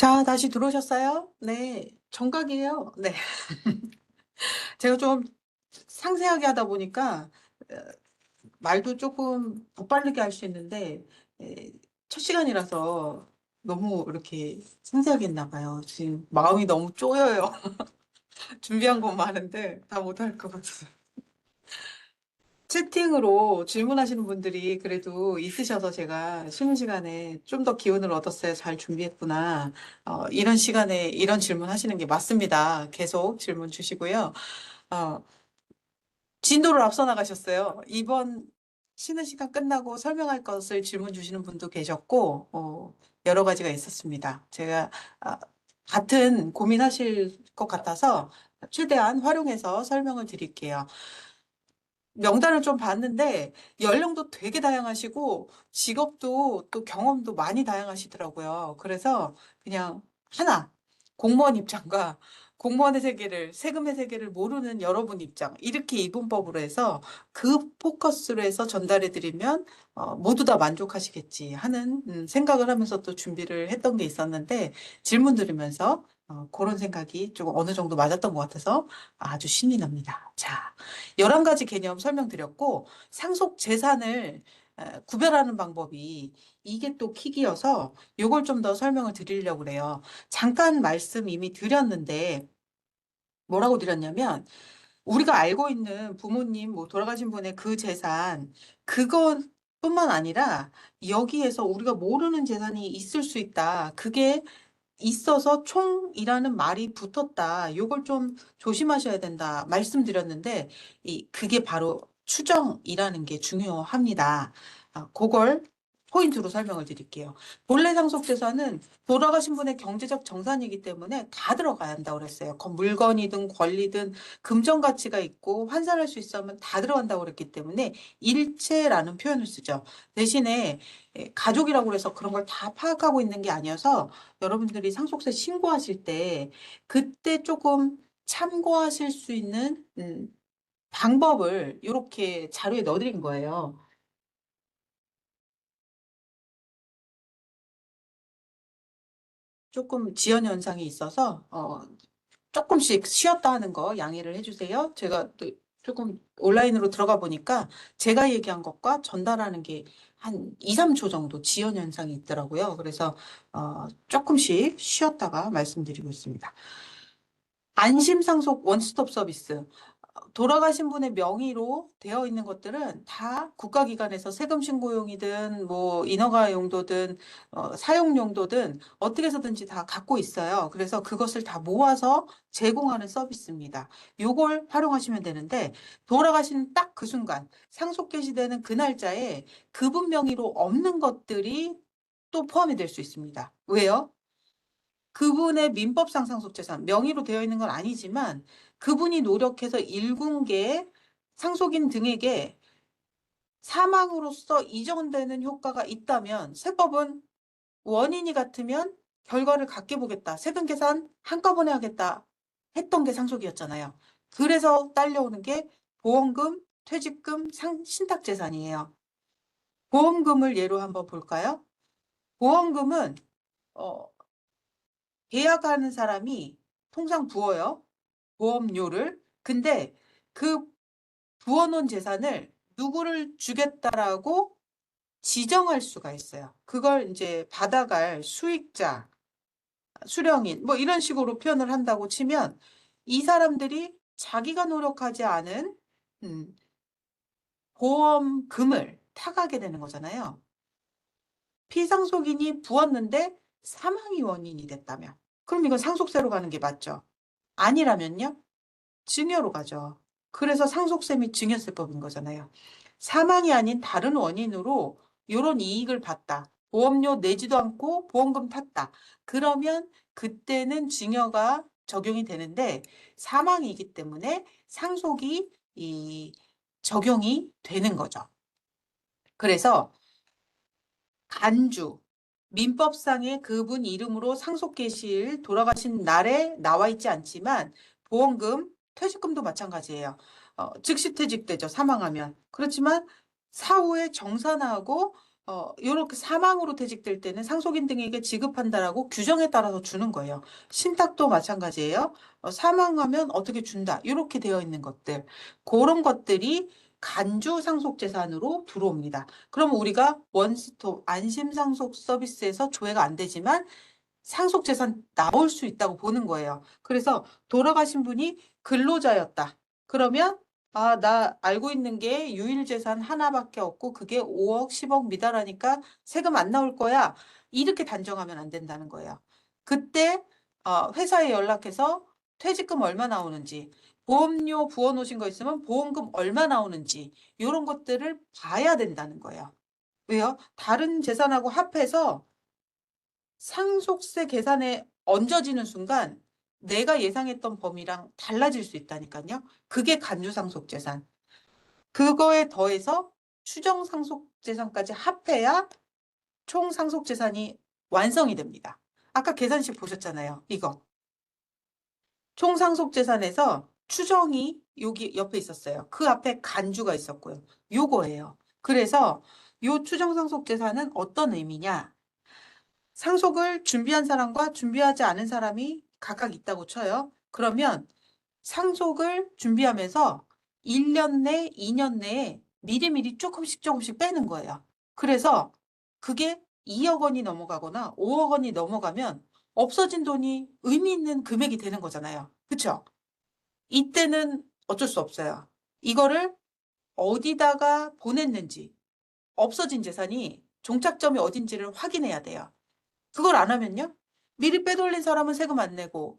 자, 다시 들어오셨어요? 네, 정각이에요. 네. 제가 좀 상세하게 하다 보니까 어, 말도 조금 덧바르게 할 수 있는데 에, 첫 시간이라서 너무 이렇게 상세하게 했나 봐요. 지금 마음이 너무 쪼여요. 준비한 건 많은데 다 못할 것 같아서. 채팅으로 질문하시는 분들이 그래도 있으셔서 제가 쉬는 시간에 좀 더 기운을 얻었어요. 잘 준비했구나. 이런 시간에 이런 질문 하시는 게 맞습니다. 계속 질문 주시고요. 어, 진도를 앞서 나가셨어요. 이번 쉬는 시간 끝나고 설명할 것을 질문 주시는 분도 계셨고, 여러 가지가 있었습니다. 제가 아, 같은 고민하실 것 같아서 최대한 활용해서 설명을 드릴게요. 명단을 좀 봤는데 연령도 되게 다양하시고 직업도 또 경험도 많이 다양하시더라고요. 그래서 그냥 하나, 공무원 입장과 공무원의 세계를, 세금의 세계를 모르는 여러분 입장, 이렇게 이분법으로 해서 그 포커스로 해서 전달해 드리면 모두 다 만족하시겠지 하는 생각을 하면서 또 준비를 했던 게 있었는데 질문 들으면서 그런 생각이 좀 어느 정도 맞았던 것 같아서 아주 신이 납니다. 자. 11가지 개념 설명드렸고, 상속 재산을 구별하는 방법이 이게 또 킥이어서 요걸 좀 더 설명을 드리려고 그래요. 잠깐 말씀 이미 드렸는데, 뭐라고 드렸냐면, 우리가 알고 있는 부모님, 뭐 돌아가신 분의 그 재산, 그것뿐만 아니라 여기에서 우리가 모르는 재산이 있을 수 있다. 그게 있어서 총이라는 말이 붙었다. 요걸 좀 조심하셔야 된다. 말씀드렸는데, 그게 바로 추정이라는 게 중요합니다. 그걸 포인트로 설명을 드릴게요. 본래 상속재산은 돌아가신 분의 경제적 정산이기 때문에 다 들어가야 한다고 그랬어요. 물건이든 권리든 금전 가치가 있고 환산할 수 있으면 다 들어간다고 그랬기 때문에 일체라는 표현을 쓰죠. 대신에 가족이라고 그래서 그런 걸 다 파악하고 있는 게 아니어서 여러분들이 상속세 신고하실 때 그때 조금 참고하실 수 있는 방법을 이렇게 자료에 넣어드린 거예요. 조금 지연 현상이 있어서 조금씩 쉬었다 하는 거 양해를 해주세요. 제가 또 조금 온라인으로 들어가 보니까 제가 얘기한 것과 전달하는 게 한 2, 3초 정도 지연 현상이 있더라고요. 그래서 조금씩 쉬었다가 말씀드리고 있습니다. 안심상속 원스톱 서비스. 돌아가신 분의 명의로 되어 있는 것들은 다 국가기관에서 세금 신고용이든 뭐 인허가 용도든 사용 용도든 어떻게 해서든지 다 갖고 있어요. 그래서 그것을 다 모아서 제공하는 서비스입니다. 요걸 활용하시면 되는데 돌아가신 딱 그 순간 상속 개시되는 그 날짜에 그분 명의로 없는 것들이 또 포함이 될 수 있습니다. 왜요? 그분의 민법상 상속재산, 명의로 되어 있는 건 아니지만 그분이 노력해서 일군 게 상속인 등에게 사망으로서 이전되는 효과가 있다면 세법은 원인이 같으면 결과를 같게 보겠다. 세금 계산 한꺼번에 하겠다. 했던 게 상속이었잖아요. 그래서 딸려오는 게 보험금, 퇴직금, 신탁재산이에요. 보험금을 예로 한번 볼까요? 보험금은 어, 계약하는 사람이 통상 부어요. 보험료를. 근데 그 부어놓은 재산을 누구를 주겠다라고 지정할 수가 있어요. 그걸 이제 받아갈 수익자, 수령인, 뭐 이런 식으로 표현을 한다고 치면 이 사람들이 자기가 노력하지 않은 음, 보험금을 타가게 되는 거잖아요. 피상속인이 부었는데 사망이 원인이 됐다면. 그럼 이건 상속세로 가는 게 맞죠? 아니라면요? 증여로 가죠. 그래서 상속세 및 증여세법인 거잖아요. 사망이 아닌 다른 원인으로 이런 이익을 봤다. 보험료 내지도 않고 보험금 탔다. 그러면 그때는 증여가 적용이 되는데 사망이기 때문에 상속이 적용이 되는 거죠. 그래서 간주, 민법상의 그분 이름으로 상속 개시일 돌아가신 날에 나와 있지 않지만 보험금, 퇴직금도 마찬가지예요. 즉시 퇴직되죠. 사망하면. 그렇지만 사후에 정산하고 요렇게 사망으로 퇴직될 때는 상속인 등에게 지급한다라고 규정에 따라서 주는 거예요. 신탁도 마찬가지예요. 사망하면 어떻게 준다. 요렇게 되어 있는 것들. 그런 것들이 간주 상속재산으로 들어옵니다. 그럼 우리가 원스톱 안심상속 서비스에서 조회가 안 되지만 상속재산 나올 수 있다고 보는 거예요. 그래서 돌아가신 분이 근로자였다. 그러면 나 알고 있는 게 유일재산 하나밖에 없고 그게 5억, 10억 미달하니까 세금 안 나올 거야. 이렇게 단정하면 안 된다는 거예요. 그때 회사에 연락해서 퇴직금 얼마 나오는지, 보험료 부어놓으신 거 있으면 보험금 얼마 나오는지 이런 것들을 봐야 된다는 거예요. 왜요? 다른 재산하고 합해서 상속세 계산에 얹어지는 순간 내가 예상했던 범위랑 달라질 수 있다니까요. 그게 간주상속재산. 그거에 더해서 추정상속재산까지 합해야 총상속재산이 완성이 됩니다. 아까 계산식 보셨잖아요. 이거. 총상속재산에서 추정이 여기 옆에 있었어요. 그 앞에 간주가 있었고요. 요거예요. 그래서 요 추정상속재산은 어떤 의미냐? 상속을 준비한 사람과 준비하지 않은 사람이 각각 있다고 쳐요. 그러면 상속을 준비하면서 1년 내, 2년 내에 미리미리 조금씩 조금씩 빼는 거예요. 그래서 그게 2억 원이 넘어가거나 5억 원이 넘어가면 없어진 돈이 의미 있는 금액이 되는 거잖아요. 그쵸? 이때는 어쩔 수 없어요. 이거를 어디다가 보냈는지, 없어진 재산이 종착점이 어딘지를 확인해야 돼요. 그걸 안 하면요? 미리 빼돌린 사람은 세금 안 내고,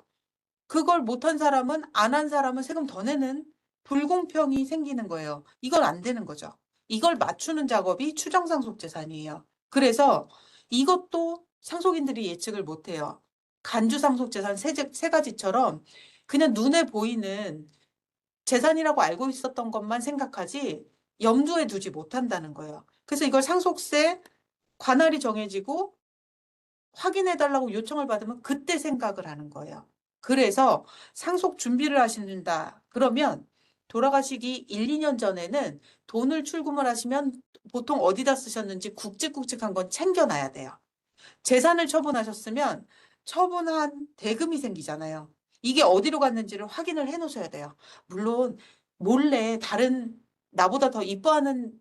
그걸 못한 사람은, 안 한 사람은 세금 더 내는 불공평이 생기는 거예요. 이걸 안 되는 거죠. 이걸 맞추는 작업이 추정상속재산이에요. 그래서 이것도 상속인들이 예측을 못 해요. 간주상속재산 세 가지처럼 그냥 눈에 보이는 재산이라고 알고 있었던 것만 생각하지 염두에 두지 못한다는 거예요. 그래서 이걸 상속세 관할이 정해지고 확인해달라고 요청을 받으면 그때 생각을 하는 거예요. 그래서 상속 준비를 하신다. 그러면 돌아가시기 1, 2년 전에는 돈을 출금을 하시면 보통 어디다 쓰셨는지 굵직굵직한 건 챙겨놔야 돼요. 재산을 처분하셨으면 처분한 대금이 생기잖아요. 이게 어디로 갔는지를 확인을 해 놓으셔야 돼요. 물론 몰래 다른 나보다 더 이뻐하는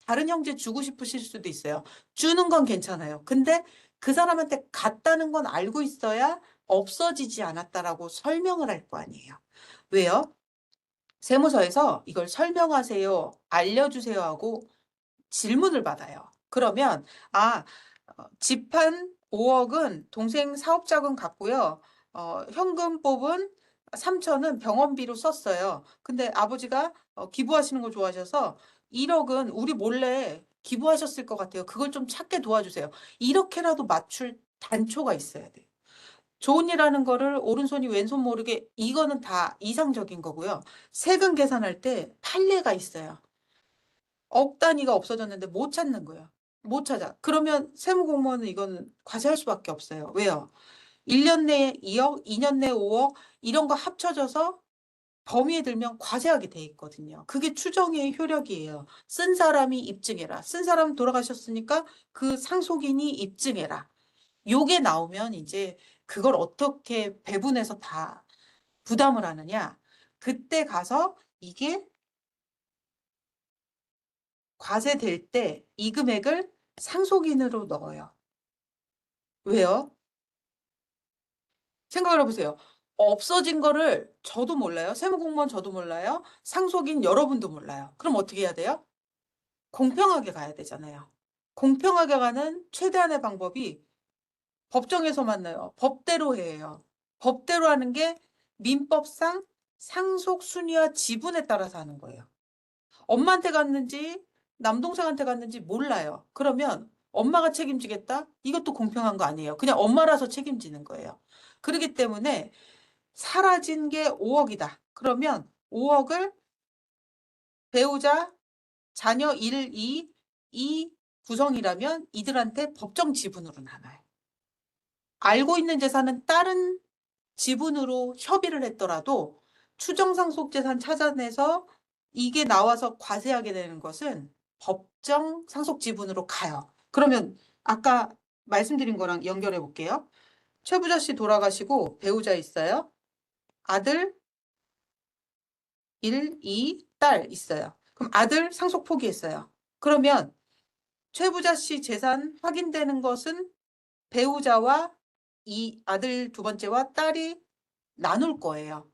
다른 형제 주고 싶으실 수도 있어요. 주는 건 괜찮아요. 근데 그 사람한테 갔다는 건 알고 있어야 없어지지 않았다라고 설명을 할 거 아니에요. 왜요? 세무서에서 이걸 설명하세요, 알려주세요 하고 질문을 받아요. 그러면 집한 5억은 동생 사업자금 갖고요. 현금 뽑은 3천은 병원비로 썼어요. 근데 아버지가 기부하시는 거 좋아하셔서 1억은 우리 몰래 기부하셨을 것 같아요. 그걸 좀 찾게 도와주세요. 이렇게라도 맞출 단초가 있어야 돼요. 좋은 일 하는 거를 오른손이 왼손 모르게 이거는 다 이상적인 거고요. 세금 계산할 때 판례가 있어요. 억 단위가 없어졌는데 못 찾는 거예요. 못 찾아. 그러면 세무공무원은 이건 과세할 수밖에 없어요. 왜요? 1년 내에 2억, 2년 내에 5억 이런 거 합쳐져서 범위에 들면 과세하게 돼 있거든요. 그게 추정의 효력이에요. 쓴 사람이 입증해라. 쓴 사람 돌아가셨으니까 그 상속인이 입증해라. 요게 나오면 이제 그걸 어떻게 배분해서 다 부담을 하느냐. 그때 가서 이게 과세될 때 이 금액을 상속인으로 넣어요. 왜요? 생각을 해보세요. 없어진 거를 저도 몰라요. 세무공무원 저도 몰라요. 상속인 여러분도 몰라요. 그럼 어떻게 해야 돼요? 공평하게 가야 되잖아요. 공평하게 가는 최대한의 방법이 법정에서 만나요. 법대로 해요. 법대로 하는 게 민법상 상속 순위와 지분에 따라서 하는 거예요. 엄마한테 갔는지 남동생한테 갔는지 몰라요. 그러면 엄마가 책임지겠다? 이것도 공평한 거 아니에요. 그냥 엄마라서 책임지는 거예요. 그렇기 때문에 사라진 게 5억이다. 그러면 5억을 배우자, 자녀 1, 2 구성이라면 이들한테 법정 지분으로 나눠요. 알고 있는 재산은 다른 지분으로 협의를 했더라도 추정상속재산 찾아내서 이게 나와서 과세하게 되는 것은 법정 상속지분으로 가요. 그러면 아까 말씀드린 거랑 연결해 볼게요. 최부자 씨 돌아가시고 배우자 있어요. 아들 1, 2, 딸 있어요. 그럼 아들 상속 포기했어요. 그러면 최부자 씨 재산 확인되는 것은 배우자와 이 아들 두 번째와 딸이 나눌 거예요.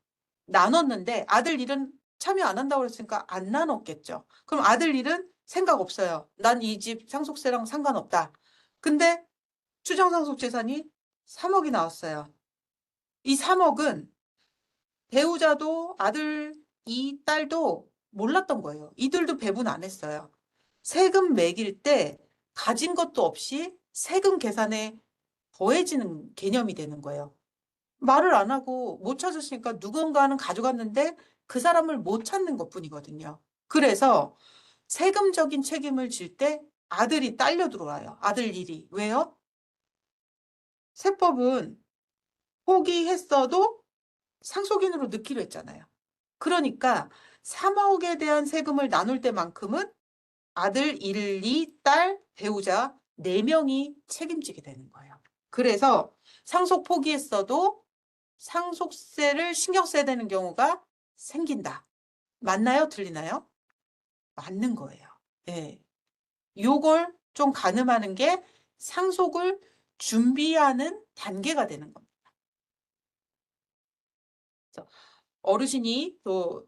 나눴는데 아들 일은 참여 안 한다고 그랬으니까 안 나눴겠죠. 그럼 아들 일은 생각 없어요. 난 이 집 상속세랑 상관없다. 근데 추정상속 재산이 3억이 나왔어요. 이 3억은 배우자도 아들, 이 딸도 몰랐던 거예요. 이들도 배분 안 했어요. 세금 매길 때 가진 것도 없이 세금 계산에 더해지는 개념이 되는 거예요. 말을 안 하고 못 찾았으니까 누군가는 가져갔는데 그 사람을 못 찾는 것뿐이거든요. 그래서 세금적인 책임을 질 때 아들이 딸려 들어와요. 아들 일이. 왜요? 세법은 포기했어도 상속인으로 넣기로 했잖아요. 그러니까 3억에 대한 세금을 나눌 때만큼은 아들 1, 2, 딸, 배우자 4명이 책임지게 되는 거예요. 그래서 상속 포기했어도 상속세를 신경 써야 되는 경우가 생긴다. 맞나요? 틀리나요? 맞는 거예요. 예. 요걸 좀 가늠하는 게 상속을 준비하는 단계가 되는 겁니다. 그래서 어르신이 또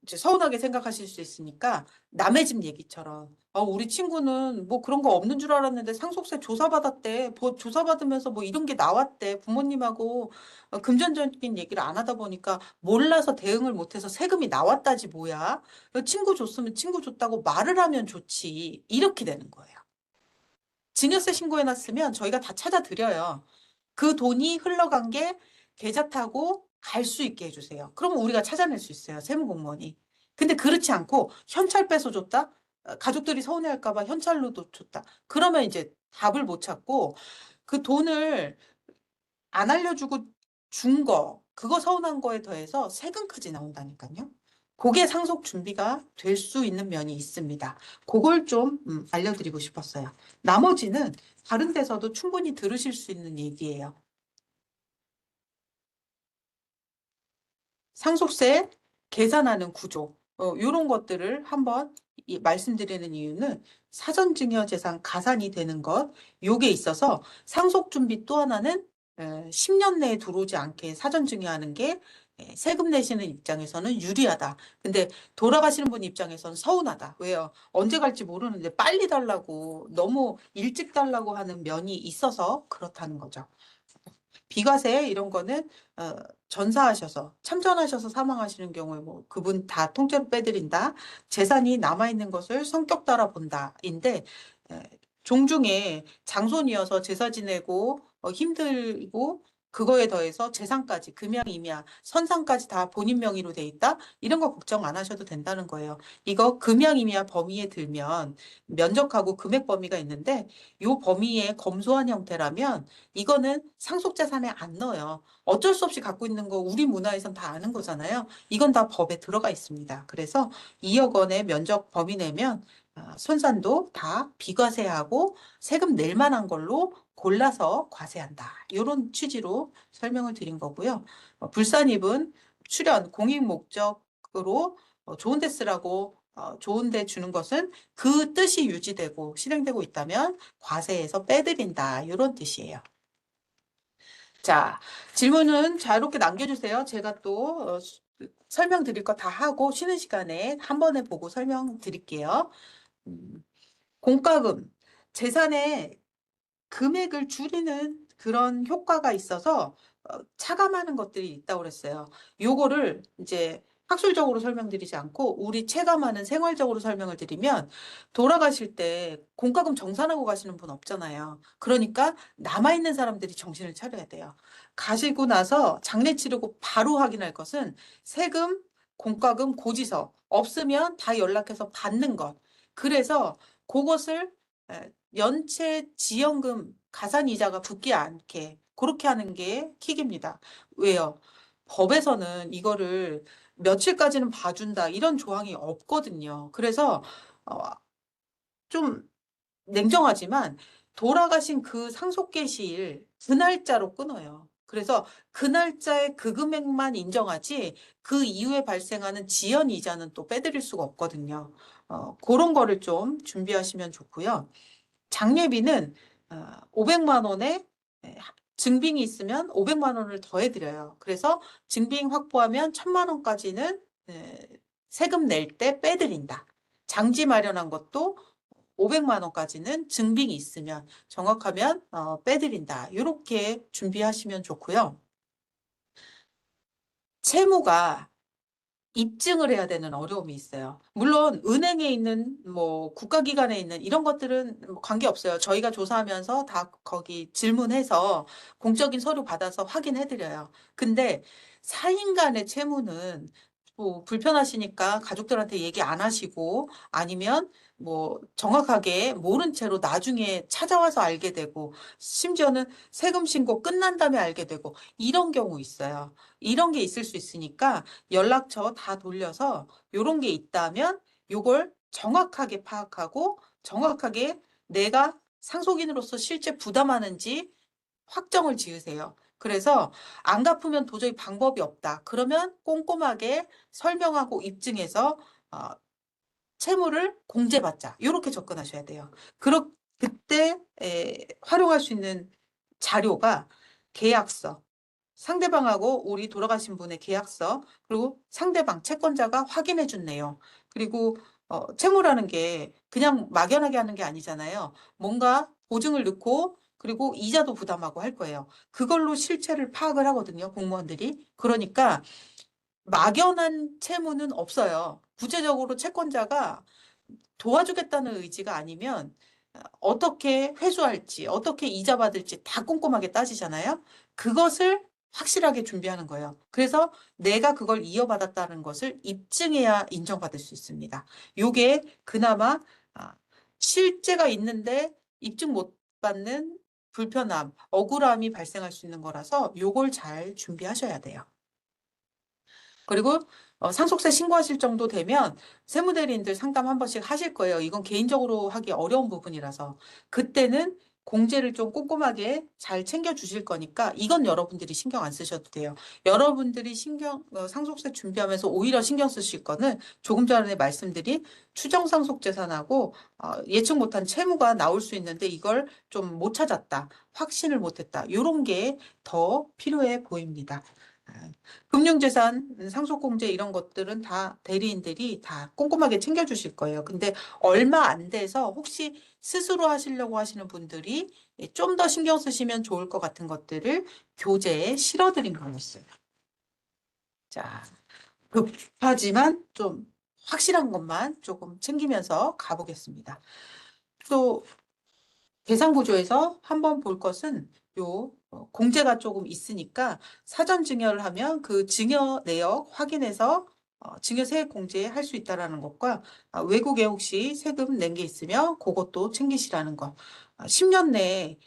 이제 서운하게 생각하실 수 있으니까 남의 집 얘기처럼 우리 친구는 뭐 그런 거 없는 줄 알았는데 상속세 조사받았대. 뭐 조사받으면서 뭐 이런 게 나왔대. 부모님하고 금전적인 얘기를 안 하다 보니까 몰라서 대응을 못해서 세금이 나왔다지 뭐야. 친구 줬으면 친구 줬다고 말을 하면 좋지. 이렇게 되는 거예요. 증여세 신고해놨으면 저희가 다 찾아드려요. 그 돈이 흘러간 게 계좌 타고 갈 수 있게 해주세요. 그러면 우리가 찾아낼 수 있어요. 세무공무원이. 근데 그렇지 않고 현찰 빼서 줬다? 가족들이 서운해할까 봐 현찰로도 줬다. 그러면 이제 답을 못 찾고 그 돈을 안 알려주고 준 거, 그거 서운한 거에 더해서 세금까지 나온다니까요. 그게 상속 준비가 될 수 있는 면이 있습니다. 그걸 좀 알려드리고 싶었어요. 나머지는 다른 데서도 충분히 들으실 수 있는 얘기예요. 상속세 계산하는 구조, 이런 것들을 한번 말씀드리는 이유는 사전증여재산 가산이 되는 것, 요게 있어서 상속준비 또 하나는 10년 내에 들어오지 않게 사전증여하는 게 세금 내시는 입장에서는 유리하다. 근데 돌아가시는 분 입장에서는 서운하다. 왜요? 언제 갈지 모르는데 빨리 달라고 너무 일찍 달라고 하는 면이 있어서 그렇다는 거죠. 비과세 이런 거는 전사하셔서 참전하셔서 사망하시는 경우에 뭐 그분 다 통째로 빼드린다. 재산이 남아있는 것을 성격 따라 본다인데 종중에 장손이어서 제사 지내고 힘들고 그거에 더해서 재산까지 금양 임야 선상까지 다 본인 명의로 돼 있다. 이런 거 걱정 안 하셔도 된다는 거예요. 이거 금양 임야 범위에 들면 면적하고 금액 범위가 있는데 요 범위에 검소한 형태라면 이거는 상속재산에 안 넣어요. 어쩔 수 없이 갖고 있는 거 우리 문화에선 다 아는 거잖아요. 이건 다 법에 들어가 있습니다. 그래서 2억 원의 면적 범위 내면 손산도 다 비과세하고 세금 낼 만한 걸로 골라서 과세한다. 이런 취지로 설명을 드린 거고요. 불산입은 출연, 공익 목적으로 좋은 데 쓰라고 좋은 데 주는 것은 그 뜻이 유지되고 실행되고 있다면 과세에서 빼드린다. 이런 뜻이에요. 자, 질문은 자유롭게 남겨주세요. 제가 또 설명드릴 거 다 하고 쉬는 시간에 한 번에 보고 설명드릴게요. 음, 공과금, 재산의 금액을 줄이는 그런 효과가 있어서 차감하는 것들이 있다고 그랬어요. 요거를 이제 학술적으로 설명드리지 않고 우리 체감하는 생활적으로 설명을 드리면 돌아가실 때 공과금 정산하고 가시는 분 없잖아요. 그러니까 남아있는 사람들이 정신을 차려야 돼요. 가시고 나서 장례 치르고 바로 확인할 것은 세금, 공과금, 고지서 없으면 다 연락해서 받는 것. 그래서 그것을 연체 지연금 가산이자가 붙지 않게 그렇게 하는 게 킥입니다. 왜요? 법에서는 이거를 며칠까지는 봐준다 이런 조항이 없거든요. 그래서 어, 좀 냉정하지만 돌아가신 그 상속계시일 그 날짜로 끊어요. 그래서 그 날짜에 그 금액만 인정하지 그 이후에 발생하는 지연 이자는 또 빼드릴 수가 없거든요. 그런 거를 좀 준비하시면 좋고요. 장례비는 500만 원에 증빙이 있으면 500만 원을 더해드려요. 그래서 증빙 확보하면 1000만 원까지는 세금 낼 때 빼드린다. 장지 마련한 것도 500만 원까지는 증빙이 있으면 정확하면 빼드린다. 이렇게 준비하시면 좋고요. 채무가 입증을 해야 되는 어려움이 있어요. 물론 은행에 있는 뭐 국가기관에 있는 이런 것들은 뭐 관계없어요. 저희가 조사하면서 다 거기 질문해서 공적인 서류 받아서 확인해 드려요. 근데 사인 간의 채무는 뭐 불편하시니까 가족들한테 얘기 안 하시고 아니면 뭐 정확하게 모른 채로 나중에 찾아와서 알게 되고 심지어는 세금 신고 끝난 다음에 알게 되고 이런 경우 있어요. 이런 게 있을 수 있으니까 연락처 다 돌려서 요런 게 있다면 요걸 정확하게 파악하고 정확하게 내가 상속인으로서 실제 부담하는지 확정을 지으세요. 그래서 안 갚으면 도저히 방법이 없다. 그러면 꼼꼼하게 설명하고 입증해서 어, 채무를 공제받자. 이렇게 접근하셔야 돼요. 그때 활용할 수 있는 자료가 계약서, 상대방하고 우리 돌아가신 분의 계약서, 그리고 상대방 채권자가 확인해 준 내용, 그리고 채무라는 게 그냥 막연하게 하는 게 아니잖아요. 뭔가 보증을 넣고 그리고 이자도 부담하고 할 거예요. 그걸로 실체를 파악을 하거든요, 공무원들이. 그러니까 막연한 채무는 없어요. 구체적으로 채권자가 도와주겠다는 의지가 아니면 어떻게 회수할지, 어떻게 이자 받을지 다 꼼꼼하게 따지잖아요. 그것을 확실하게 준비하는 거예요. 그래서 내가 그걸 이어받았다는 것을 입증해야 인정받을 수 있습니다. 요게 그나마 아, 실제가 있는데 입증 못 받는 불편함, 억울함이 발생할 수 있는 거라서 요걸 잘 준비하셔야 돼요. 그리고 상속세 신고하실 정도 되면 세무대리인들 상담 한 번씩 하실 거예요. 이건 개인적으로 하기 어려운 부분이라서. 그때는 공제를 좀 꼼꼼하게 잘 챙겨주실 거니까 이건 여러분들이 신경 안 쓰셔도 돼요. 여러분들이 상속세 준비하면서 오히려 신경 쓰실 거는 조금 전에 말씀드린 추정상속재산하고 예측 못한 채무가 나올 수 있는데 이걸 좀 못 찾았다. 확신을 못했다. 이런 게 더 필요해 보입니다. 금융재산, 상속공제 이런 것들은 다 대리인들이 다 꼼꼼하게 챙겨주실 거예요. 근데 얼마 안 돼서 혹시 스스로 하시려고 하시는 분들이 좀 더 신경 쓰시면 좋을 것 같은 것들을 교재에 실어드린 거였어요. 자, 급하지만 좀 확실한 것만 조금 챙기면서 가보겠습니다. 또 계산구조에서 한번 볼 것은 요 공제가 조금 있으니까 사전 증여를 하면 그 증여 내역 확인해서 증여 세액 공제할 수 있다라는 것과 외국에 혹시 세금 낸 게 있으면 그것도 챙기시라는 거. 10년 내에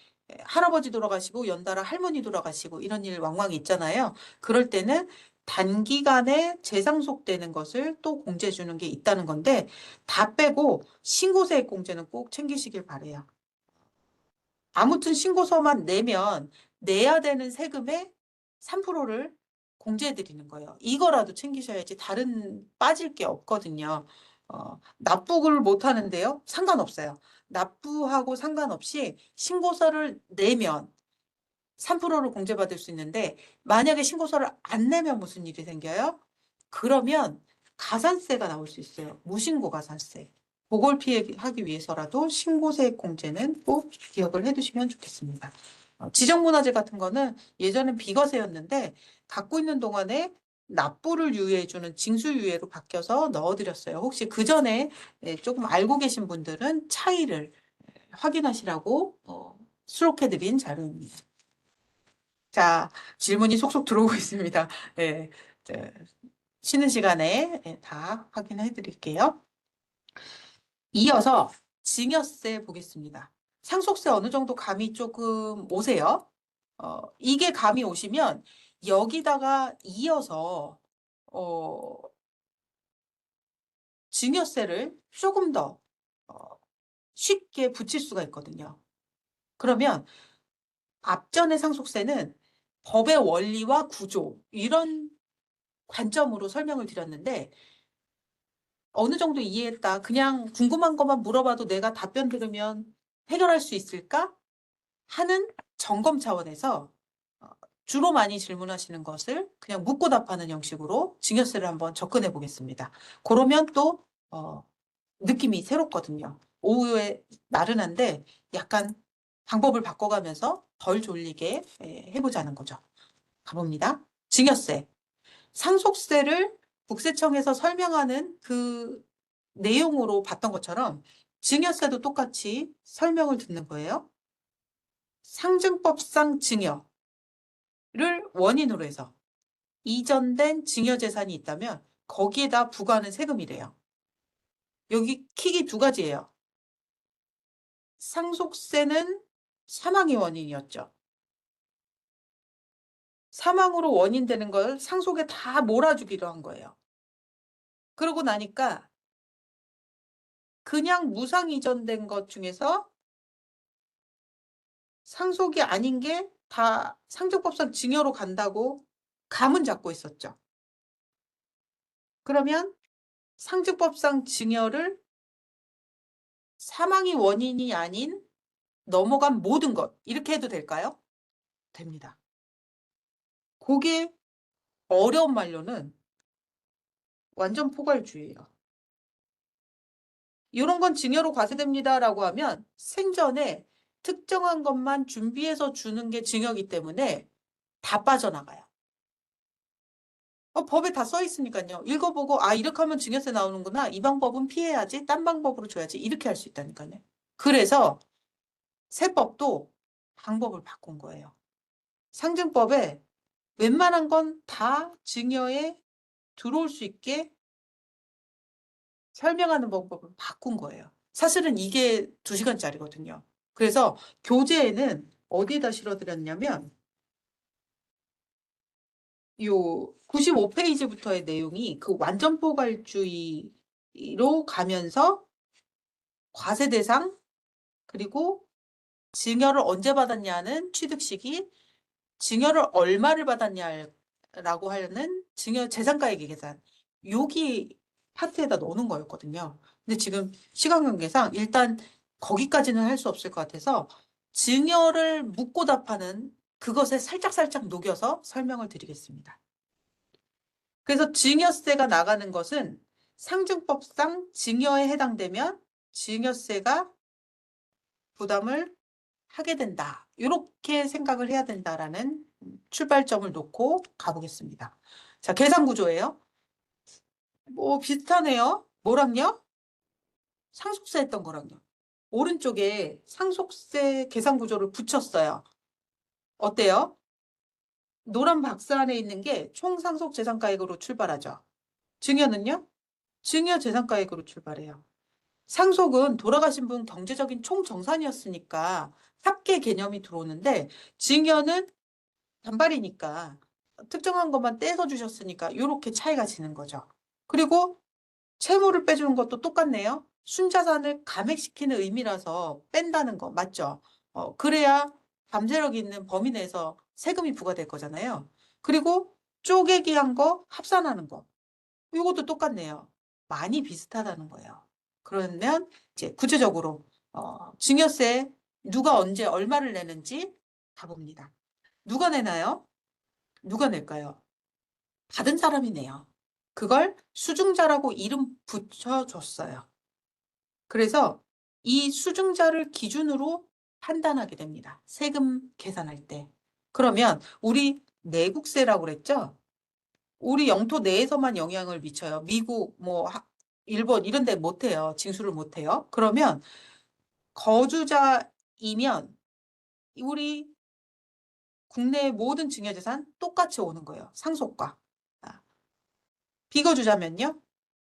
할아버지 돌아가시고 연달아 할머니 돌아가시고 이런 일 왕왕 있잖아요. 그럴 때는 단기간에 재상속되는 것을 또 공제 주는 게 있다는 건데 다 빼고 신고세액 공제는 꼭 챙기시길 바래요. 아무튼 신고서만 내면 내야 되는 세금의 3%를 공제해 드리는 거예요. 이거라도 챙기셔야지 다른 빠질 게 없거든요. 납부를 못 하는데요. 상관없어요. 납부하고 상관없이 신고서를 내면 3%를 공제받을 수 있는데 만약에 신고서를 안 내면 무슨 일이 생겨요? 그러면 가산세가 나올 수 있어요. 무신고 가산세. 그걸 피하기 위해서라도 신고세 공제는 꼭 기억을 해두시면 좋겠습니다. 지정문화재 같은 거는 예전엔 비과세였는데 갖고 있는 동안에 납부를 유예해주는 징수유예로 바뀌어서 넣어드렸어요. 혹시 그 전에 조금 알고 계신 분들은 차이를 확인하시라고 수록해드린 자료입니다. 자, 질문이 속속 들어오고 있습니다. 네, 쉬는 시간에 다 확인해 드릴게요. 이어서 증여세 보겠습니다. 상속세 어느 정도 감이 조금 오세요? 이게 감이 오시면 여기다가 이어서 어, 증여세를 조금 더 쉽게 붙일 수가 있거든요. 그러면 앞전의 상속세는 법의 원리와 구조, 이런 관점으로 설명을 드렸는데, 어느 정도 이해했다. 그냥 궁금한 것만 물어봐도 내가 답변 들으면 해결할 수 있을까? 하는 점검 차원에서 어, 주로 많이 질문하시는 것을 그냥 묻고 답하는 형식으로 증여세를 한번 접근해 보겠습니다. 그러면 또 느낌이 새롭거든요. 오후에 나른한데 약간 방법을 바꿔가면서 덜 졸리게 해보자는 거죠. 가봅니다. 증여세. 상속세를 국세청에서 설명하는 그 내용으로 봤던 것처럼 증여세도 똑같이 설명을 듣는 거예요. 상증법상 증여를 원인으로 해서 이전된 증여재산이 있다면 거기에다 부과하는 세금이래요. 여기 킥이 두 가지예요. 상속세는 사망이 원인이었죠. 사망으로 원인되는 걸 상속에 다 몰아주기로 한 거예요. 그러고 나니까 그냥 무상 이전된 것 중에서 상속이 아닌 게 다 상속법상 증여로 간다고 감은 잡고 있었죠. 그러면 상속법상 증여를 사망이 원인이 아닌 넘어간 모든 것, 이렇게 해도 될까요? 됩니다. 그게 어려운 말로는 완전 포괄주의예요. 이런 건 증여로 과세됩니다라고 하면 생전에 특정한 것만 준비해서 주는 게 증여이기 때문에 다 빠져나가요. 법에 다 써 있으니까요. 읽어보고 아 이렇게 하면 증여세 나오는구나. 이 방법은 피해야지. 딴 방법으로 줘야지. 이렇게 할 수 있다니까요. 그래서 세법도 방법을 바꾼 거예요. 상증법에 웬만한 건 다 증여에 들어올 수 있게 설명하는 방법을 바꾼 거예요. 사실은 이게 2시간짜리거든요. 그래서 교재에는 어디에다 실어드렸냐면 요 95페이지부터의 내용이 그 완전 포괄주의로 가면서 과세 대상 그리고 증여를 언제 받았냐는 취득식이 증여를 얼마를 받았냐라고 하는 증여 재산가액의 계산 여기 파트에다 넣는 거였거든요. 근데 지금 시간 관계상 일단 거기까지는 할 수 없을 것 같아서 증여를 묻고 답하는 그것에 살짝살짝 녹여서 설명을 드리겠습니다. 그래서 증여세가 나가는 것은 상증법상 증여에 해당되면 증여세가 부담을 하게 된다. 이렇게 생각을 해야 된다라는 출발점을 놓고 가보겠습니다. 자, 계산 구조예요. 뭐 비슷하네요. 뭐랑요? 상속세 했던 거랑요. 오른쪽에 상속세 계산 구조를 붙였어요. 어때요? 노란 박스 안에 있는 게 총 상속 재산가액으로 출발하죠. 증여는요? 증여 재산가액으로 출발해요. 상속은 돌아가신 분 경제적인 총정산이었으니까 합계 개념이 들어오는데 증여는 단발이니까 특정한 것만 떼서 주셨으니까 이렇게 차이가 지는 거죠. 그리고 채무를 빼주는 것도 똑같네요. 순자산을 감액시키는 의미라서 뺀다는 거 맞죠? 그래야 잠재력 있는 범위 내에서 세금이 부과될 거잖아요. 그리고 쪼개기 한 거 합산하는 거. 이것도 똑같네요. 많이 비슷하다는 거예요. 그러면 이제 구체적으로 증여세 누가 언제 얼마를 내는지 가봅니다. 누가 내나요? 누가 낼까요? 받은 사람이 내요. 그걸 수증자라고 이름 붙여줬어요. 그래서 이 수증자를 기준으로 판단하게 됩니다. 세금 계산할 때. 그러면 우리 내국세라고 그랬죠? 우리 영토 내에서만 영향을 미쳐요. 미국, 뭐 일본 이런 데 못해요. 징수를 못해요. 그러면 거주자이면 우리 국내의 모든 증여재산 똑같이 오는 거예요. 상속과. 아, 비거주자면요.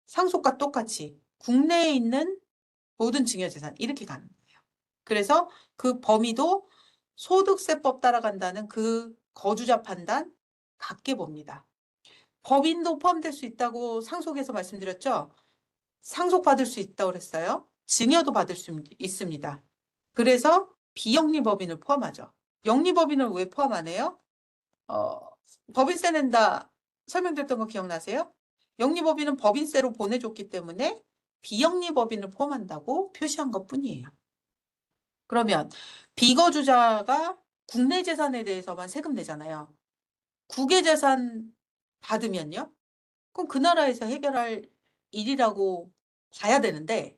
상속과 똑같이 국내에 있는 모든 증여재산 이렇게 가는 거예요. 그래서 그 범위도 소득세법 따라간다는 그 거주자 판단 같게 봅니다. 법인도 포함될 수 있다고 상속에서 말씀드렸죠. 상속받을 수 있다고 그랬어요. 증여도 받을 수 있습니다. 그래서 비영리법인을 포함하죠. 영리법인을 왜 포함 안 해요? 법인세 낸다 설명드렸던 거 기억나세요? 영리법인은 법인세로 보내줬기 때문에 비영리법인을 포함한다고 표시한 것뿐이에요. 그러면 비거주자가 국내 재산에 대해서만 세금 내잖아요. 국외 재산 받으면요? 그럼 그 나라에서 해결할 일이라고 봐야 되는데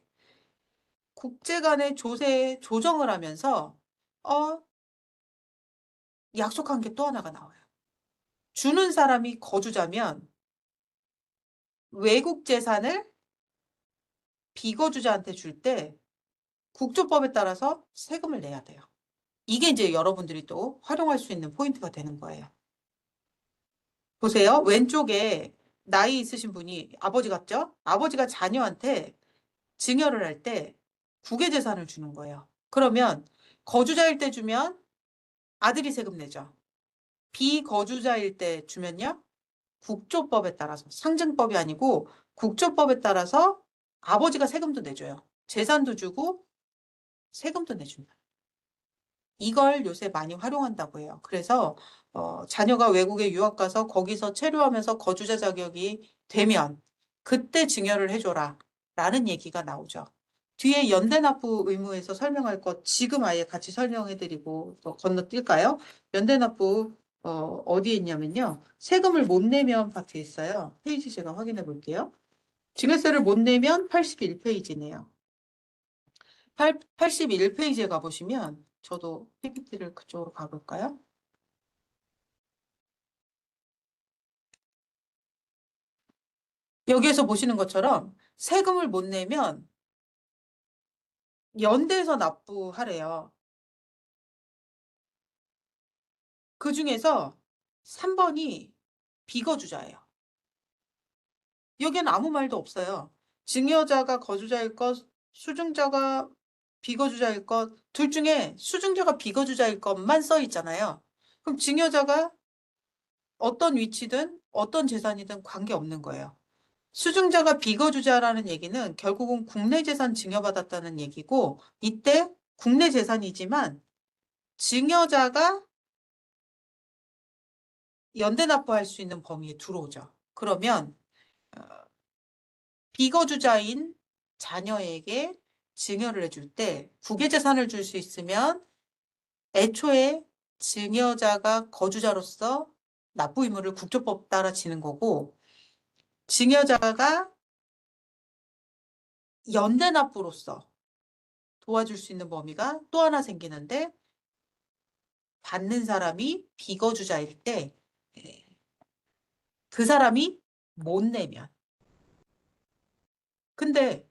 국제 간의 조세 조정을 하면서 약속한 게 또 하나가 나와요. 주는 사람이 거주자면 외국 재산을 비거주자한테 줄 때 국조법에 따라서 세금을 내야 돼요. 이게 이제 여러분들이 또 활용할 수 있는 포인트가 되는 거예요. 보세요. 왼쪽에 나이 있으신 분이 아버지 같죠? 아버지가 자녀한테 증여를 할 때 국외 재산을 주는 거예요. 그러면 거주자일 때 주면 아들이 세금 내죠. 비거주자일 때 주면요. 국조법에 따라서 상증법이 아니고 국조법에 따라서 아버지가 세금도 내줘요. 재산도 주고 세금도 내준다. 이걸 요새 많이 활용한다고 해요. 그래서 자녀가 외국에 유학 가서 거기서 체류하면서 거주자 자격이 되면 그때 증여를 해줘라 라는 얘기가 나오죠. 뒤에 연대납부 의무에서 설명할 것 지금 아예 같이 설명해드리고 건너뛸까요? 연대납부 어디에 있냐면요. 세금을 못 내면 파트에 있어요. 페이지 제가 확인해 볼게요. 증여세를 못 내면 81페이지네요. 81페이지에 가보시면 저도 PPT를 그쪽으로 가볼까요? 여기에서 보시는 것처럼 세금을 못 내면 연대에서 납부하래요. 그 중에서 3번이 비거주자예요. 여기는 아무 말도 없어요. 증여자가 거주자일 것, 수증자가 비거주자일 것, 둘 중에 수증자가 비거주자일 것만 써 있잖아요. 그럼 증여자가 어떤 위치든 어떤 재산이든 관계없는 거예요. 수증자가 비거주자라는 얘기는 결국은 국내 재산 증여받았다는 얘기고 이때 국내 재산이지만 증여자가 연대 납부할 수 있는 범위에 들어오죠. 그러면 비거주자인 자녀에게 증여를 해줄 때 국외 재산을 줄 수 있으면 애초에 증여자가 거주자로서 납부 의무를 국조법 따라 지는 거고 증여자가 연대 납부로서 도와줄 수 있는 범위가 또 하나 생기는데 받는 사람이 비거주자일 때 그 사람이 못 내면. 근데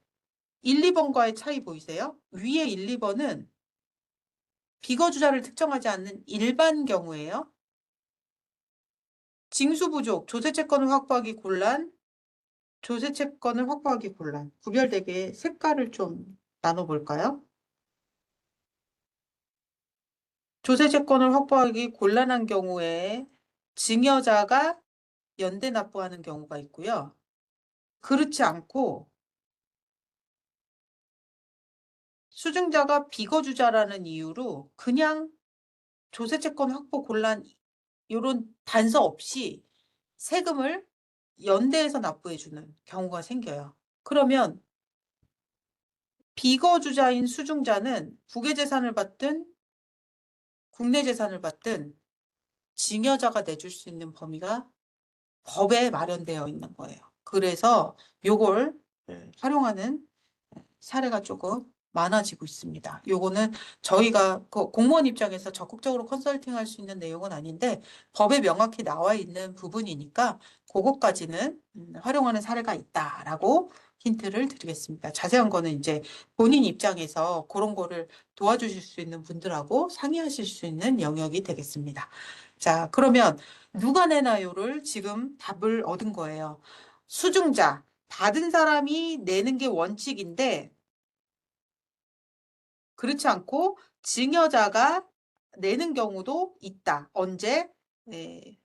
1, 2번과의 차이 보이세요? 위에 1, 2번은 비거주자를 특정하지 않는 일반 경우예요. 징수 부족, 조세채권을 확보하기 곤란, 조세채권을 확보하기 곤란. 구별되게 색깔을 좀 나눠볼까요? 조세채권을 확보하기 곤란한 경우에 증여자가 연대 납부하는 경우가 있고요. 그렇지 않고 수증자가 비거주자라는 이유로 그냥 조세채권 확보 곤란 이런 단서 없이 세금을 연대해서 납부해주는 경우가 생겨요. 그러면 비거주자인 수증자는 국외 재산을 받든 국내 재산을 받든 증여자가 내줄 수 있는 범위가 법에 마련되어 있는 거예요. 그래서 요걸 활용하는 사례가 조금 많아지고 있습니다. 요거는 저희가 공무원 입장에서 적극적으로 컨설팅할 수 있는 내용은 아닌데 법에 명확히 나와 있는 부분이니까 그것까지는 활용하는 사례가 있다라고 힌트를 드리겠습니다. 자세한 거는 이제 본인 입장에서 그런 거를 도와주실 수 있는 분들하고 상의하실 수 있는 영역이 되겠습니다. 자, 그러면 누가 내나요를 지금 답을 얻은 거예요. 수증자, 받은 사람이 내는 게 원칙인데 그렇지 않고 증여자가 내는 경우도 있다. 언제? 네.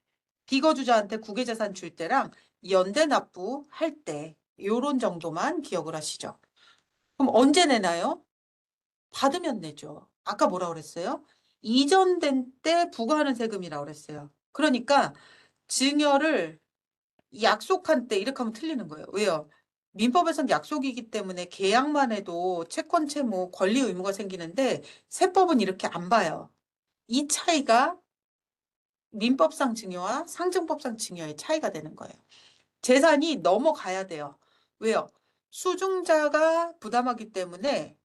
비거주자한테 국외재산 줄 때랑 연대 납부할 때 요런 정도만 기억을 하시죠. 그럼 언제 내나요? 받으면 내죠. 아까 뭐라 그랬어요? 이전된 때 부과하는 세금이라고 그랬어요. 그러니까 증여를 약속한 때 이렇게 하면 틀리는 거예요. 왜요? 민법에선 약속이기 때문에 계약만 해도 채권, 채무, 권리 의무가 생기는데 세법은 이렇게 안 봐요. 이 차이가 민법상 증여와 상증법상 증여의 차이가 되는 거예요. 재산이 넘어가야 돼요. 왜요? 수중자가 부담하기 때문에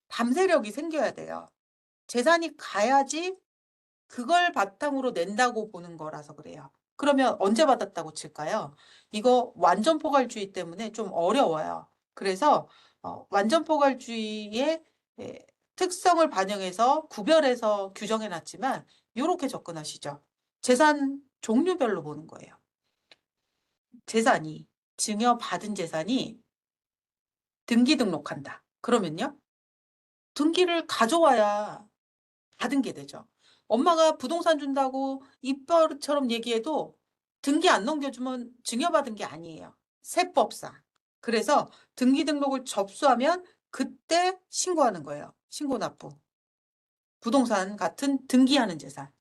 담세력이 생겨야 돼요. 재산이 가야지 그걸 바탕으로 낸다고 보는 거라서 그래요. 그러면 언제 받았다고 칠까요? 이거 완전 포괄주의 때문에 좀 어려워요. 그래서 완전 포괄주의의 특성을 반영해서 구별해서 규정해 놨지만 이렇게 접근하시죠. 재산 종류별로 보는 거예요. 재산이 증여받은 재산이 등기 등록한다. 그러면요. 등기를 가져와야 받은 게 되죠. 엄마가 부동산 준다고 입버릇처럼 얘기해도 등기 안 넘겨주면 증여받은 게 아니에요. 세법상. 그래서 등기 등록을 접수하면 그때 신고하는 거예요. 신고납부. 부동산 같은 등기하는 재산.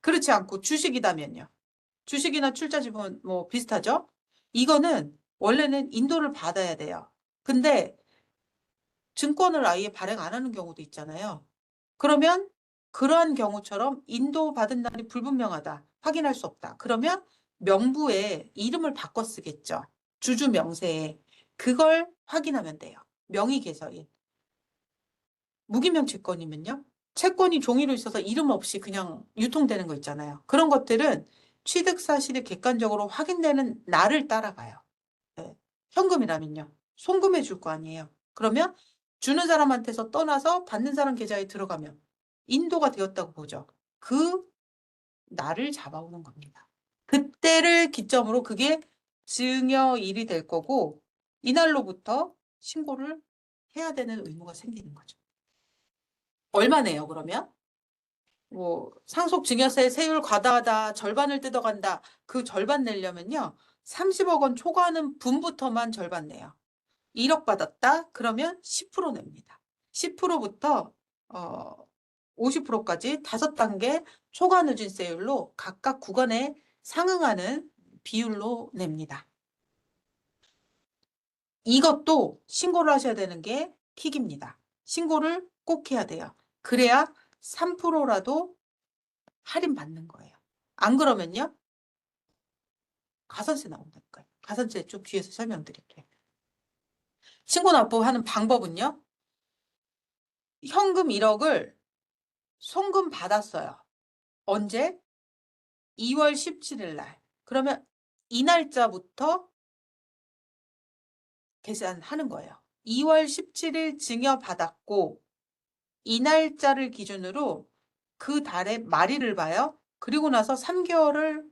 그렇지 않고 주식이다면요. 주식이나 출자지분 뭐 비슷하죠? 이거는 원래는 인도를 받아야 돼요. 근데 증권을 아예 발행 안 하는 경우도 있잖아요. 그러면 그러한 경우처럼 인도받은 날이 불분명하다. 확인할 수 없다. 그러면 명부에 이름을 바꿔 쓰겠죠. 주주 명세에. 그걸 확인하면 돼요. 명의 개서인. 무기명 채권이면요. 채권이 종이로 있어서 이름 없이 그냥 유통되는 거 있잖아요. 그런 것들은 취득 사실이 객관적으로 확인되는 날을 따라가요. 네. 현금이라면요. 송금해 줄 거 아니에요. 그러면 주는 사람한테서 떠나서 받는 사람 계좌에 들어가면 인도가 되었다고 보죠. 그 날을 잡아오는 겁니다. 그때를 기점으로 그게 증여일이 될 거고 이날로부터 신고를 해야 되는 의무가 생기는 거죠. 얼마 내요, 그러면? 뭐 상속 증여세 세율 과다하다, 절반을 뜯어간다. 그 절반 내려면요. 30억 원 초과하는 분부터만 절반 내요. 1억 받았다? 그러면 10% 냅니다. 10%부터 50%까지 5단계 초과 누진세율로 각각 구간에 상응하는 비율로 냅니다. 이것도 신고를 하셔야 되는 게 킥입니다. 신고를 꼭 해야 돼요. 그래야 3%라도 할인받는 거예요. 안 그러면요? 가산세 나온다니까요. 가산세 좀 뒤에서 설명드릴게요. 신고 납부하는 방법은요? 현금 1억을 송금 받았어요. 언제? 2월 17일 날. 그러면 이 날짜부터 계산하는 거예요. 2월 17일 증여받았고 이 날짜를 기준으로 그 달의 말일을 봐요. 그리고 나서 3개월을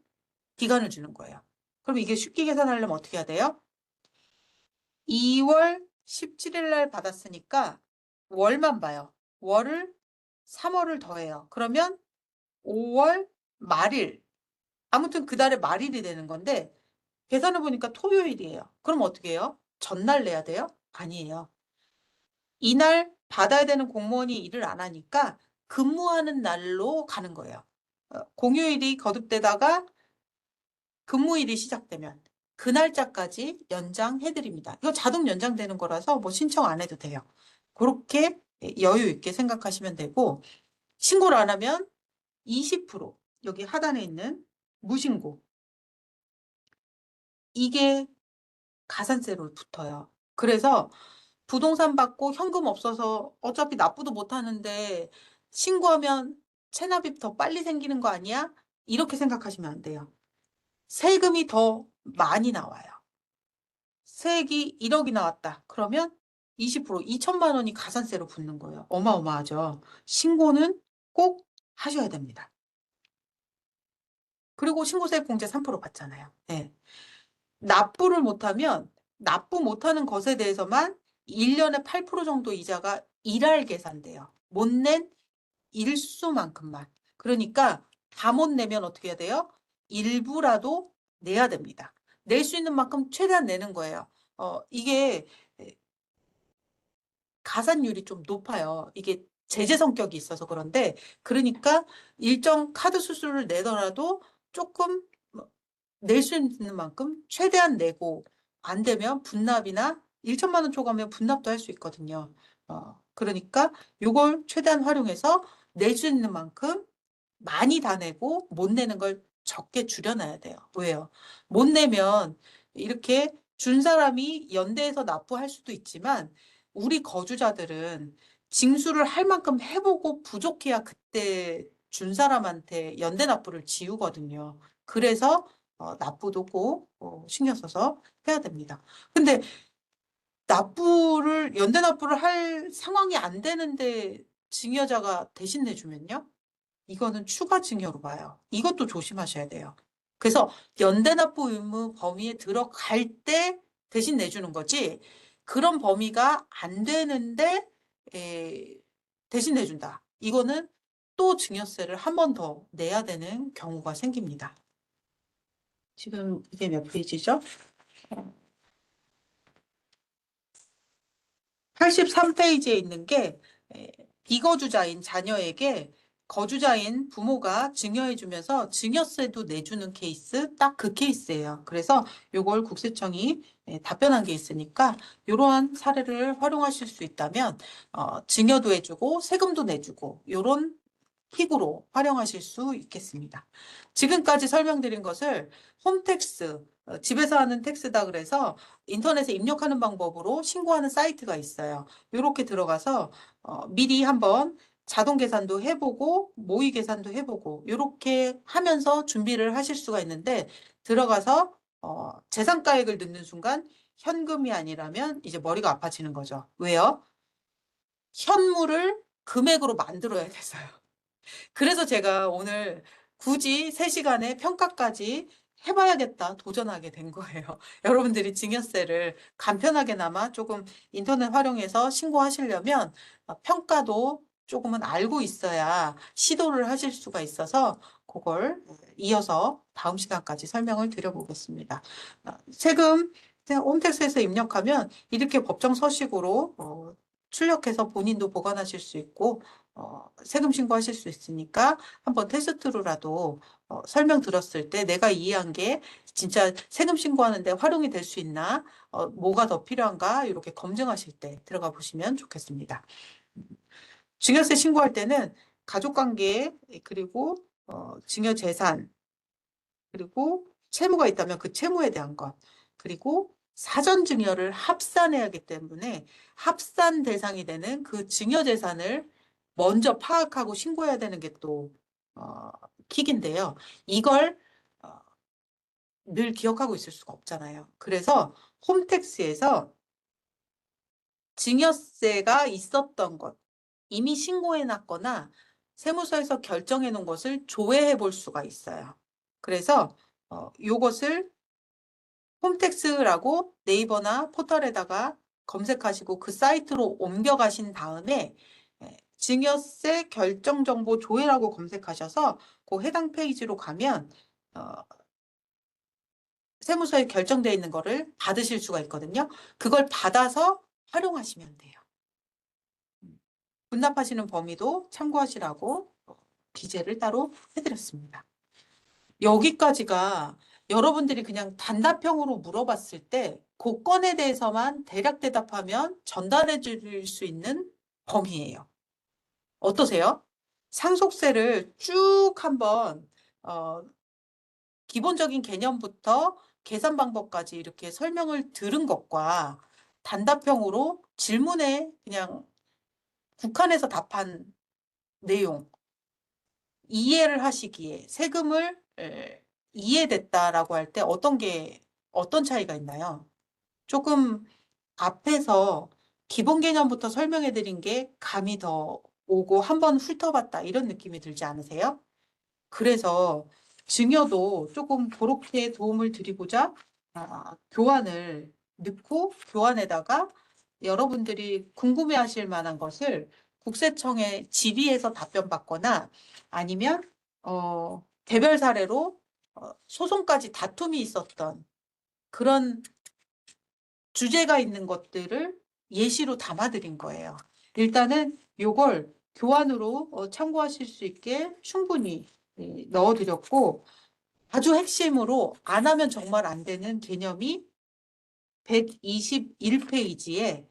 기간을 주는 거예요. 그럼 이게 쉽게 계산하려면 어떻게 해야 돼요? 2월 17일 날 받았으니까 월만 봐요. 월을 3월을 더해요. 그러면 5월 말일. 아무튼 그 달의 말일이 되는 건데 계산해 보니까 토요일이에요. 그럼 어떻게 해요? 전날 내야 돼요? 아니에요. 이날 받아야 되는 공무원이 일을 안 하니까 근무하는 날로 가는 거예요. 공휴일이 거듭되다가 근무일이 시작되면 그 날짜까지 연장해 드립니다. 이거 자동 연장되는 거라서 뭐 신청 안 해도 돼요. 그렇게 여유 있게 생각하시면 되고 신고를 안 하면 20% 여기 하단에 있는 무신고 이게 가산세로 붙어요. 그래서 부동산 받고 현금 없어서 어차피 납부도 못 하는데 신고하면 체납이 더 빨리 생기는 거 아니야? 이렇게 생각하시면 안 돼요. 세금이 더 많이 나와요. 세액이 1억이 나왔다. 그러면 20% 2천만 원이 가산세로 붙는 거예요. 어마어마하죠. 신고는 꼭 하셔야 됩니다. 그리고 신고세액 공제 3% 받잖아요. 네. 납부를 못하면 납부 못하는 것에 대해서만 1년에 8% 정도 이자가 일할 계산돼요. 못 낸 일수만큼만. 그러니까 다 못 내면 어떻게 해야 돼요? 일부라도 내야 됩니다. 낼 수 있는 만큼 최대한 내는 거예요. 이게 가산율이 좀 높아요. 이게 제재 성격이 있어서 그런데 그러니까 일정 카드 수수료를 내더라도 조금 낼 수 있는 만큼 최대한 내고 안 되면 분납이나 1천만 원 초과하면 분납도 할 수 있거든요. 그러니까 요걸 최대한 활용해서 낼 수 있는 만큼 많이 다 내고 못 내는 걸 적게 줄여놔야 돼요. 왜요? 못 내면 이렇게 준 사람이 연대해서 납부할 수도 있지만 우리 거주자들은 징수를 할 만큼 해보고 부족해야 그때 준 사람한테 연대 납부를 지우거든요. 그래서 납부도 꼭 신경 써서 해야 됩니다. 근데 연대 납부를 할 상황이 안 되는데 증여자가 대신 내주면요? 이거는 추가 증여로 봐요. 이것도 조심하셔야 돼요. 그래서 연대 납부 의무 범위에 들어갈 때 대신 내주는 거지 그런 범위가 안 되는데 대신 내준다. 이거는 또 증여세를 한 번 더 내야 되는 경우가 생깁니다. 지금 이게 몇 페이지죠? 83페이지에 있는 게 비거주자인 자녀에게 거주자인 부모가 증여해주면서 증여세도 내주는 케이스, 딱 그 케이스예요. 그래서 요걸 국세청이 답변한 게 있으니까 이러한 사례를 활용하실 수 있다면 증여도 해주고 세금도 내주고 요런 킥으로 활용하실 수 있겠습니다. 지금까지 설명드린 것을 홈택스, 집에서 하는 텍스다 그래서 인터넷에 입력하는 방법으로 신고하는 사이트가 있어요. 이렇게 들어가서 미리 한번 자동 계산도 해보고 모의 계산도 해보고 이렇게 하면서 준비를 하실 수가 있는데 들어가서 재산가액을 넣는 순간 현금이 아니라면 이제 머리가 아파지는 거죠. 왜요? 현물을 금액으로 만들어야 돼서요. 그래서 제가 오늘 굳이 3시간의 평가까지 해봐야겠다 도전하게 된 거예요. 여러분들이 증여세를 간편하게나마 조금 인터넷 활용해서 신고하시려면 평가도 조금은 알고 있어야 시도를 하실 수가 있어서 그걸 이어서 다음 시간까지 설명을 드려보겠습니다. 세금 홈택스에서 입력하면 이렇게 법정 서식으로 출력해서 본인도 보관하실 수 있고 세금 신고하실 수 있으니까 한번 테스트로라도 설명 들었을 때 내가 이해한 게 진짜 세금 신고하는데 활용이 될 수 있나, 뭐가 더 필요한가 이렇게 검증하실 때 들어가 보시면 좋겠습니다. 증여세 신고할 때는 가족관계 그리고 증여재산 그리고 채무가 있다면 그 채무에 대한 것 그리고 사전 증여를 합산해야 하기 때문에 합산 대상이 되는 그 증여재산을 먼저 파악하고 신고해야 되는 게 또 킥인데요. 이걸 어, 늘 기억하고 있을 수가 없잖아요. 그래서 홈택스에서 증여세가 있었던 것, 이미 신고해 놨거나 세무서에서 결정해 놓은 것을 조회해 볼 수가 있어요. 그래서 요것을 홈택스라고 네이버나 포털에다가 검색하시고 그 사이트로 옮겨가신 다음에 증여세 결정정보 조회라고 검색하셔서 그 해당 페이지로 가면 세무서에 결정되어 있는 거를 받으실 수가 있거든요. 그걸 받아서 활용하시면 돼요. 분납하시는 범위도 참고하시라고 기재를 따로 해드렸습니다. 여기까지가 여러분들이 그냥 단답형으로 물어봤을 때 그 건에 대해서만 대략 대답하면 전달해 줄 수 있는 범위예요. 어떠세요? 상속세를 쭉 한번 기본적인 개념부터 계산 방법까지 이렇게 설명을 들은 것과 단답형으로 질문에 그냥 국한해서 답한 내용 이해를 하시기에 세금을 이해됐다라고 할 때 어떤 차이가 있나요? 조금 앞에서 기본 개념부터 설명해 드린 게 감이 더 오고 한번 훑어봤다 이런 느낌이 들지 않으세요? 그래서 증여도 조금 그렇게 도움을 드리고자 교환을 넣고 교환에다가 여러분들이 궁금해하실 만한 것을 국세청에 질의해서 답변받거나 아니면 개별 사례로 소송까지 다툼이 있었던 그런 주제가 있는 것들을 예시로 담아드린 거예요. 일단은 요걸 교환으로 참고하실 수 있게 충분히 넣어드렸고, 아주 핵심으로 안 하면 정말 안 되는 개념이 121페이지에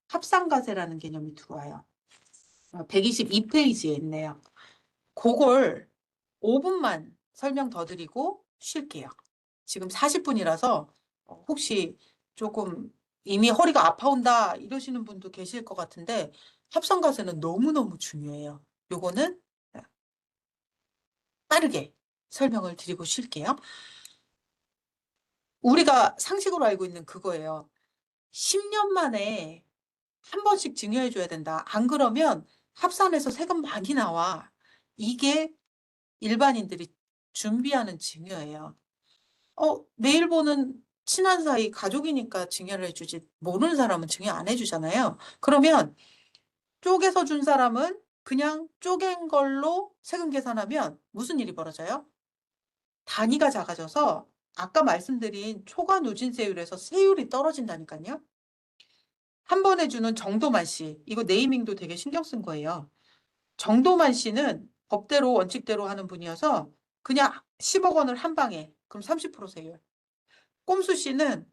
합상과세라는 개념이 들어와요. 122페이지에 있네요. 그걸 5분만 설명 더 드리고 쉴게요. 지금 40분이라서 혹시 조금 이미 허리가 아파온다 이러시는 분도 계실 것 같은데 합성과세는 너무너무 중요해요. 요거는 빠르게 설명을 드리고 쉴게요. 우리가 상식으로 알고 있는 그거예요. 10년 만에 한 번씩 증여해 줘야 된다. 안 그러면 합산해서 세금 많이 나와. 이게 일반인들이 준비하는 증여예요. 매일 보는 친한 사이 가족이니까 증여를 해주지 모르는 사람은 증여 안 해주잖아요. 그러면 쪼개서 준 사람은 그냥 쪼갠 걸로 세금 계산하면 무슨 일이 벌어져요? 단위가 작아져서 아까 말씀드린 초과 누진세율에서 세율이 떨어진다니까요. 한 번에 주는 정도만 씨, 이거 네이밍도 되게 신경 쓴 거예요. 정도만 씨는 법대로 원칙대로 하는 분이어서 그냥 10억 원을 한 방에, 그럼 30% 세율. 꼼수 씨는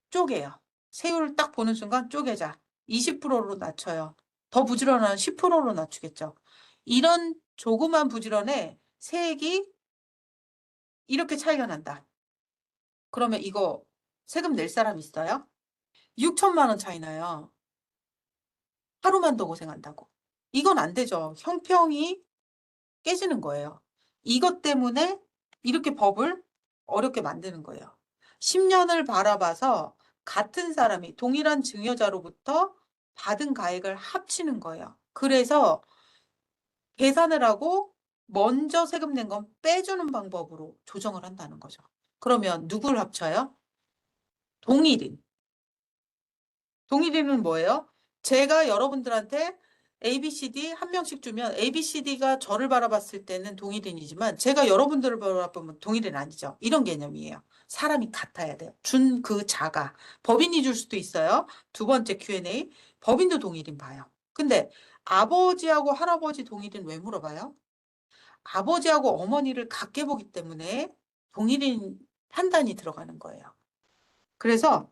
쪼개요. 세율을 딱 보는 순간 쪼개자. 20%로 낮춰요. 더 부지런한 10%로 낮추겠죠. 이런 조그만 부지런에 세액이 이렇게 차이가 난다. 그러면 이거 세금 낼 사람 있어요? 6천만 원 차이 나요. 하루만 더 고생한다고. 이건 안 되죠. 형평이 깨지는 거예요. 이것 때문에 이렇게 법을 어렵게 만드는 거예요. 10년을 바라봐서 같은 사람이 동일한 증여자로부터 받은 가액을 합치는 거예요. 그래서 계산을 하고 먼저 세금 낸 건 빼주는 방법으로 조정을 한다는 거죠. 그러면 누구를 합쳐요? 동일인. 동일인은 뭐예요? 제가 여러분들한테 ABCD 한 명씩 주면 ABCD가 저를 바라봤을 때는 동일인이지만 제가 여러분들을 바라보면 동일인 아니죠. 이런 개념이에요. 사람이 같아야 돼요. 준 그 자가. 법인이 줄 수도 있어요. 두 번째 Q&A. 법인도 동일인 봐요. 근데 아버지하고 할아버지 동일인 왜 물어봐요? 아버지하고 어머니를 같게 보기 때문에 동일인 판단이 들어가는 거예요. 그래서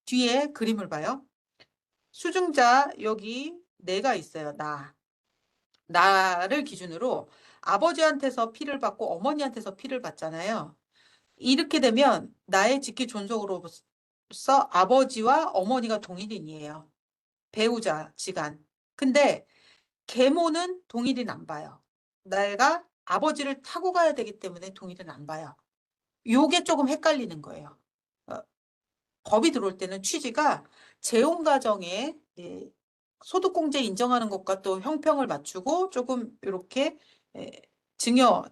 뒤에 그림을 봐요. 수증자 여기 내가 있어요. 나를 기준으로 아버지한테서 피를 받고 어머니한테서 피를 받잖아요. 이렇게 되면 나의 직계 존속으로서 아버지와 어머니가 동일인이에요. 배우자, 지간. 근데 계모는 동일인 안 봐요. 내가 아버지를 타고 가야 되기 때문에 동일인 안 봐요. 요게 조금 헷갈리는 거예요. 어, 법이 들어올 때는 취지가 재혼 가정에 소득공제 인정하는 것과 또 형평을 맞추고 조금 이렇게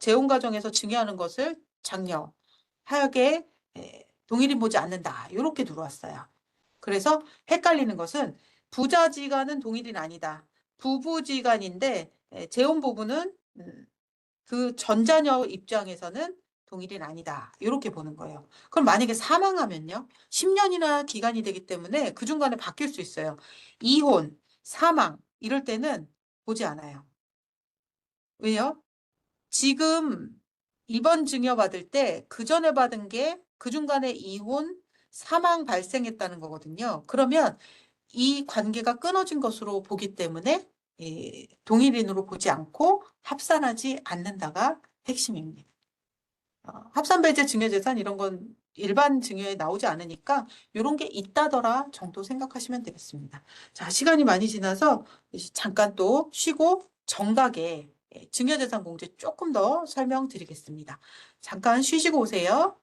재혼 가정에서 증여하는 것을 장려하게 동일인 보지 않는다. 이렇게 들어왔어요. 그래서 헷갈리는 것은 부자지간은 동일인 아니다. 부부지간인데 재혼 부부는 그 전자녀 입장에서는 동일인 아니다. 이렇게 보는 거예요. 그럼 만약에 사망하면요? 10년이나 기간이 되기 때문에 그 중간에 바뀔 수 있어요. 이혼, 사망 이럴 때는 보지 않아요. 왜요? 지금 이번 증여 받을 때 그 전에 받은 게 그 중간에 이혼, 사망 발생했다는 거거든요. 그러면 이 관계가 끊어진 것으로 보기 때문에 동일인으로 보지 않고 합산하지 않는다가 핵심입니다. 합산배제 증여재산 이런 건 일반 증여에 나오지 않으니까 이런 게 있다더라 정도 생각하시면 되겠습니다. 자, 시간이 많이 지나서 잠깐 또 쉬고 정각에 증여재산 공제 조금 더 설명드리겠습니다. 잠깐 쉬시고 오세요.